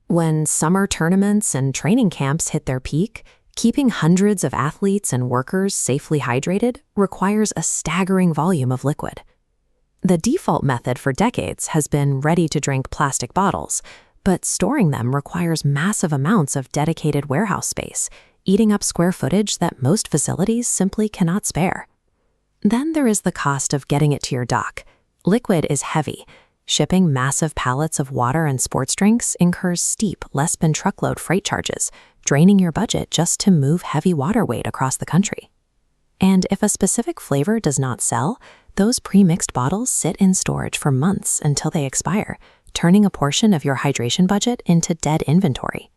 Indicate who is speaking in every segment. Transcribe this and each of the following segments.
Speaker 1: When summer tournaments and training camps hit their peak, keeping hundreds of athletes and workers safely hydrated requires a staggering volume of liquid. The default method for decades has been ready-to-drink plastic bottles, but storing them requires massive amounts of dedicated warehouse space, eating up square footage that most facilities simply cannot spare. Then there is the cost of getting it to your dock. Liquid is heavy. Shipping massive pallets of water and sports drinks incurs steep, less-than-truckload freight charges, draining your budget just to move heavy water weight across the country. And if a specific flavor does not sell, those pre-mixed bottles sit in storage for months until they expire, turning a portion of your hydration budget into dead inventory.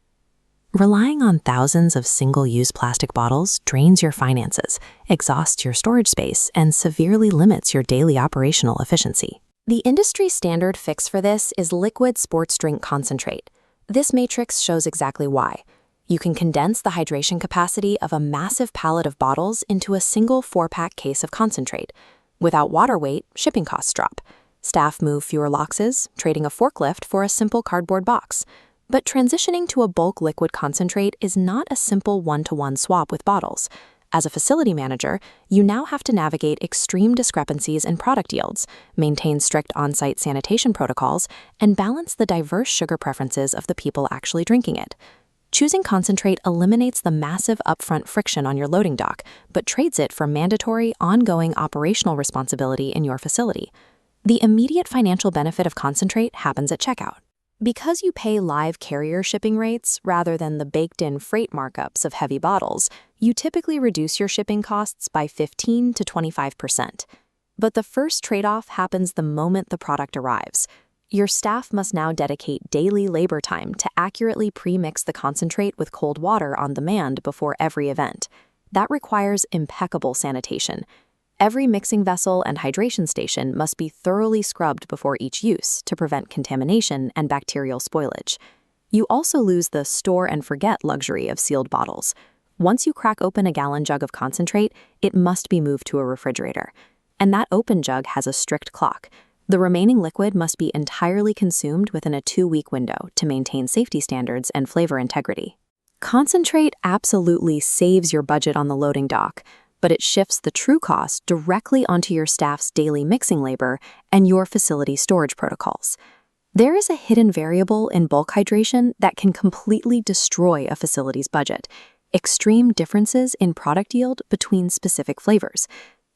Speaker 1: Relying on thousands of single-use plastic bottles drains your finances, exhausts your storage space, and severely limits your daily operational efficiency. The industry standard fix for this is liquid sports drink concentrate. This matrix shows exactly why. You can condense the hydration capacity of a massive pallet of bottles into a single 4-pack case of concentrate. Without water weight, shipping costs drop. Staff move fewer boxes, trading a forklift for a simple cardboard box. But transitioning to a bulk liquid concentrate is not a simple one-to-one swap with bottles. As a facility manager, you now have to navigate extreme discrepancies in product yields, maintain strict on-site sanitation protocols, and balance the diverse sugar preferences of the people actually drinking it. Choosing concentrate eliminates the massive upfront friction on your loading dock, but trades it for mandatory, ongoing operational responsibility in your facility. The immediate financial benefit of concentrate happens at checkout. Because you pay live carrier shipping rates rather than the baked-in freight markups of heavy bottles, you typically reduce your shipping costs by 15 to 25%. But the first trade-off happens the moment the product arrives. Your staff must now dedicate daily labor time to accurately pre-mix the concentrate with cold water on demand before every event. That requires impeccable sanitation. Every mixing vessel and hydration station must be thoroughly scrubbed before each use to prevent contamination and bacterial spoilage. You also lose the store and forget luxury of sealed bottles. Once you crack open a gallon jug of concentrate, it must be moved to a refrigerator. And that open jug has a strict clock. The remaining liquid must be entirely consumed within a 2-week window to maintain safety standards and flavor integrity. Concentrate absolutely saves your budget on the loading dock, but it shifts the true cost directly onto your staff's daily mixing labor and your facility storage protocols. There is a hidden variable in bulk hydration that can completely destroy a facility's budget: extreme differences in product yield between specific flavors.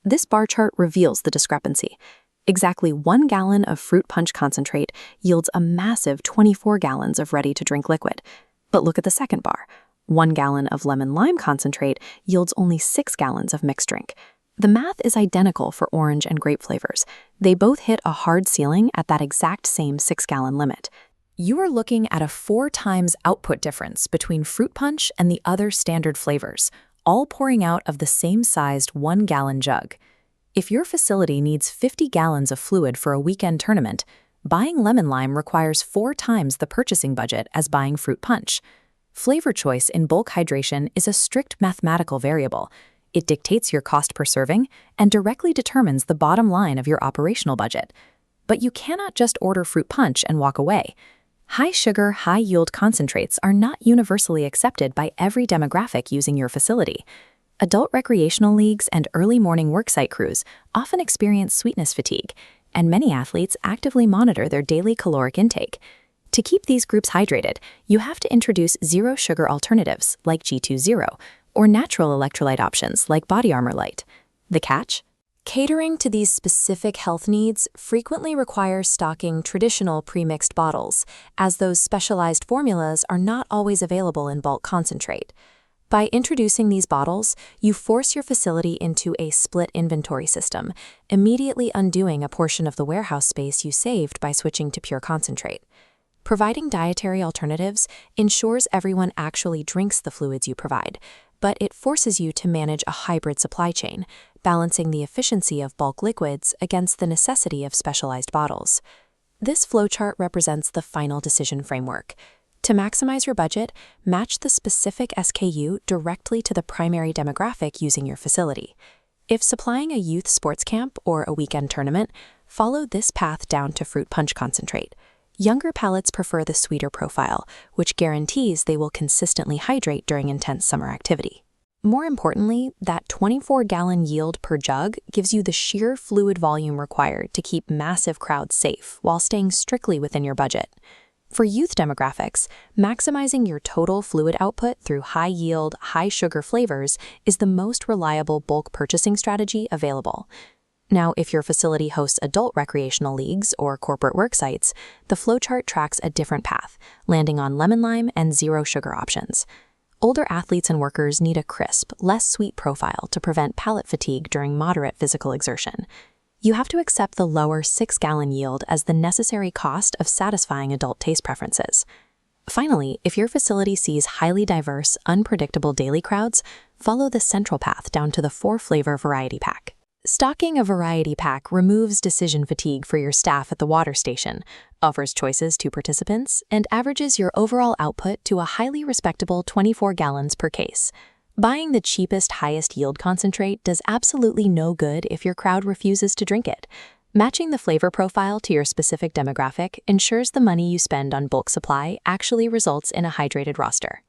Speaker 1: This bar chart reveals the discrepancy. Exactly 1 gallon of fruit punch concentrate yields a massive 24 gallons of ready-to-drink liquid. But look at the second bar. 1 gallon of lemon-lime concentrate yields only 6 gallons of mixed drink. The math is identical for orange and grape flavors. They both hit a hard ceiling at that exact same 6-gallon limit. You are looking at a 4 times output difference between fruit punch and the other standard flavors, all pouring out of the same sized 1-gallon jug. If your facility needs 50 gallons of fluid for a weekend tournament, buying lemon-lime requires 4 times the purchasing budget as buying fruit punch. Flavor choice in bulk hydration is a strict mathematical variable. It dictates your cost per serving and directly determines the bottom line of your operational budget. But you cannot just order fruit punch and walk away. High-sugar, high-yield concentrates are not universally accepted by every demographic using your facility. Adult recreational leagues and early morning worksite crews often experience sweetness fatigue, and many athletes actively monitor their daily caloric intake. To keep these groups hydrated, you have to introduce zero-sugar alternatives like G2 or natural electrolyte options like Body Armor Light. The catch? Catering to these specific health needs frequently requires stocking traditional pre-mixed bottles, as those specialized formulas are not always available in bulk concentrate. By introducing these bottles, you force your facility into a split inventory system, immediately undoing a portion of the warehouse space you saved by switching to pure concentrate. Providing dietary alternatives ensures everyone actually drinks the fluids you provide, but it forces you to manage a hybrid supply chain, balancing the efficiency of bulk liquids against the necessity of specialized bottles. This flowchart represents the final decision framework. To maximize your budget, match the specific SKU directly to the primary demographic using your facility. If supplying a youth sports camp or a weekend tournament, follow this path down to fruit punch concentrate. Younger palates prefer the sweeter profile, which guarantees they will consistently hydrate during intense summer activity. More importantly, that 24-gallon yield per jug gives you the sheer fluid volume required to keep massive crowds safe while staying strictly within your budget. For youth demographics, maximizing your total fluid output through high-yield, high-sugar flavors is the most reliable bulk purchasing strategy available. Now, if your facility hosts adult recreational leagues or corporate work sites, the flowchart tracks a different path, landing on lemon lime and zero sugar options. Older athletes and workers need a crisp, less sweet profile to prevent palate fatigue during moderate physical exertion. You have to accept the lower 6-gallon yield as the necessary cost of satisfying adult taste preferences. Finally, if your facility sees highly diverse, unpredictable daily crowds, follow the central path down to the 4-flavor variety pack. Stocking a variety pack removes decision fatigue for your staff at the water station, offers choices to participants, and averages your overall output to a highly respectable 24 gallons per case. Buying the cheapest, highest yield concentrate does absolutely no good if your crowd refuses to drink it. Matching the flavor profile to your specific demographic ensures the money you spend on bulk supply actually results in a hydrated roster.